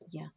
Ya.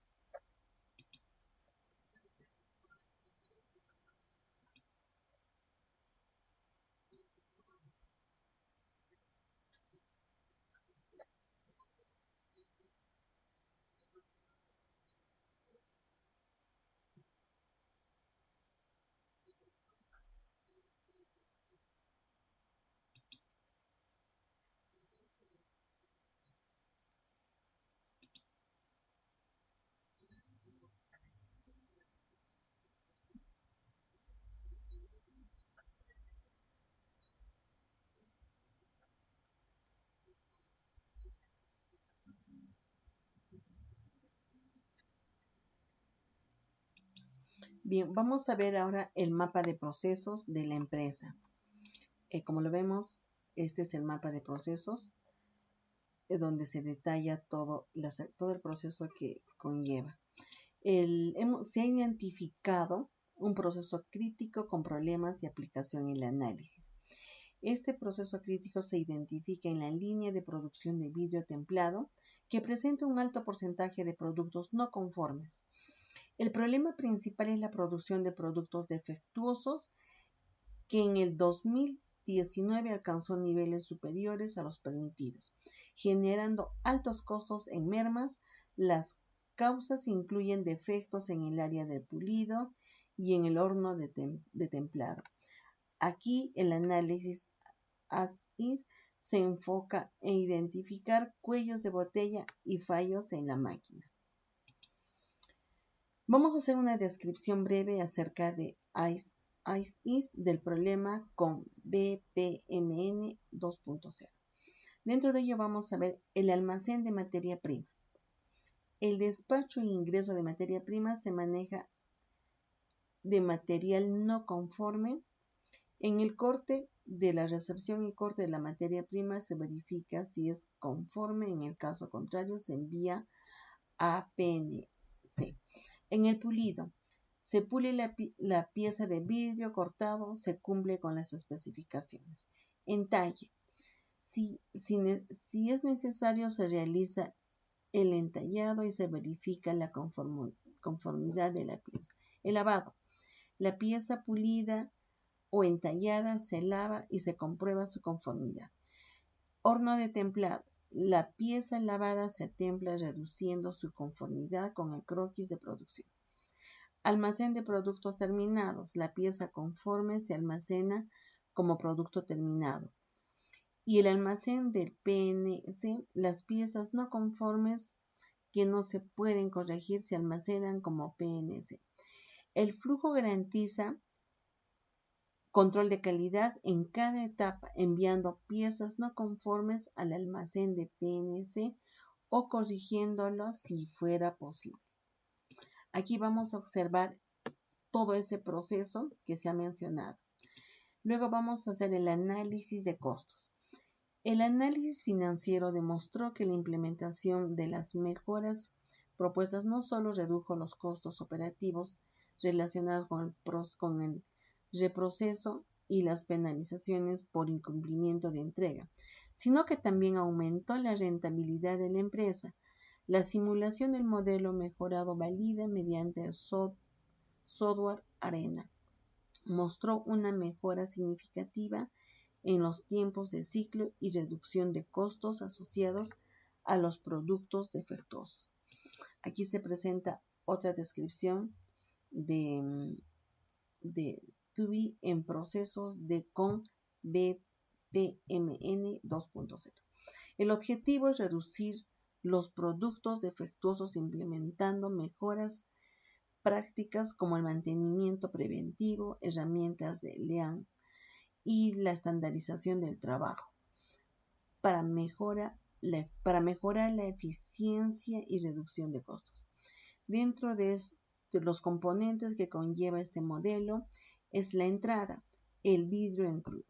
Bien, vamos a ver ahora el mapa de procesos de la empresa. Como lo vemos, este es el mapa de procesos donde se detalla todo el proceso que conlleva. Se ha identificado un proceso crítico con problemas y aplicación en el análisis. Este proceso crítico se identifica en la línea de producción de vidrio templado que presenta un alto porcentaje de productos no conformes. El problema principal es la producción de productos defectuosos que en el 2019 alcanzó niveles superiores a los permitidos, generando altos costos en mermas. Las causas incluyen defectos en el área del pulido y en el horno de templado. Aquí el análisis AS-IS se enfoca en identificar cuellos de botella y fallos en la máquina. Vamos a hacer una descripción breve acerca de AS-IS del problema con BPMN 2.0. Dentro de ello vamos a ver el almacén de materia prima. El despacho e ingreso de materia prima se maneja de material no conforme. En el corte de la recepción y corte de la materia prima se verifica si es conforme, en el caso contrario se envía a PNC. En el pulido, se pule la pieza de vidrio cortado, se cumple con las especificaciones. En talle, si es necesario, se realiza el entallado y se verifica la conformidad de la pieza. El lavado, la pieza pulida o entallada se lava y se comprueba su conformidad. Horno de templado. La pieza lavada se templa reduciendo su conformidad con el croquis de producción. Almacén de productos terminados. La pieza conforme se almacena como producto terminado. Y el almacén del PNC, las piezas no conformes que no se pueden corregir se almacenan como PNC. El flujo garantiza control de calidad en cada etapa, enviando piezas no conformes al almacén de PNC o corrigiéndolo si fuera posible. Aquí vamos a observar todo ese proceso que se ha mencionado. Luego vamos a hacer el análisis de costos. El análisis financiero demostró que la implementación de las mejoras propuestas no solo redujo los costos operativos relacionados con el reproceso y las penalizaciones por incumplimiento de entrega, sino que también aumentó la rentabilidad de la empresa. La simulación del modelo mejorado valida mediante el software Arena mostró una mejora significativa en los tiempos de ciclo y reducción de costos asociados a los productos defectuosos. Aquí se presenta otra descripción de TUBI en procesos con BPMN 2.0. El objetivo es reducir los productos defectuosos implementando mejoras prácticas como el mantenimiento preventivo, herramientas de Lean y la estandarización del trabajo para mejorar la eficiencia y reducción de costos. Dentro de los componentes que conlleva este modelo es la entrada, el vidrio en crudo,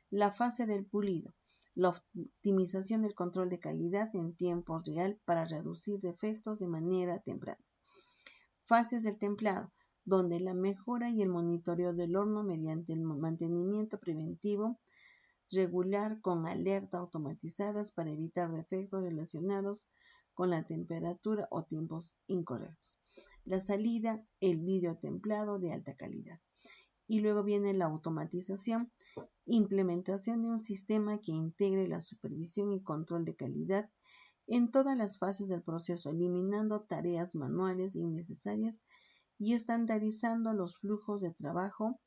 la fase del pulido, la optimización del control de calidad en tiempo real para reducir defectos de manera temprana. Fases del templado, donde la mejora y el monitoreo del horno mediante el mantenimiento preventivo regular con alerta automatizadas para evitar defectos relacionados con la temperatura o tiempos incorrectos. La salida, el vidrio templado de alta calidad. Y luego viene la automatización, implementación de un sistema que integre la supervisión y control de calidad en todas las fases del proceso, eliminando tareas manuales innecesarias y estandarizando los flujos de trabajo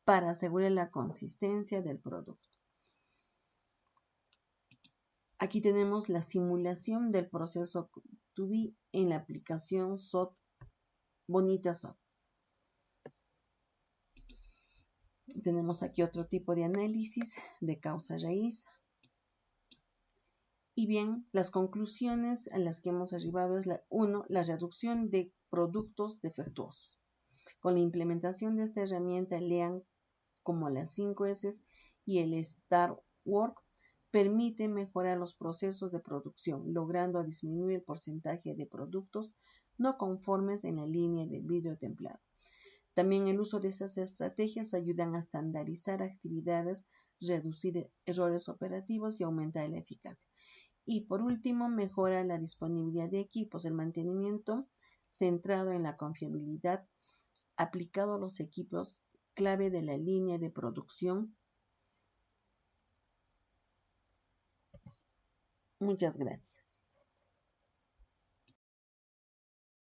para asegurar la consistencia del producto. Aquí tenemos la simulación del proceso to-be en la aplicación SOT, Bonita SOT. Tenemos aquí otro tipo de análisis de causa raíz. Y bien, las conclusiones a las que hemos arribado es la reducción de productos defectuosos. Con la implementación de esta herramienta, lean como las 5 S y el Star Work, permite mejorar los procesos de producción, logrando disminuir el porcentaje de productos no conformes en la línea de vidrio templado. También el uso de esas estrategias ayudan a estandarizar actividades, reducir errores operativos y aumentar la eficacia. Y por último, mejora la disponibilidad de equipos, el mantenimiento centrado en la confiabilidad aplicado a los equipos clave de la línea de producción. Muchas gracias.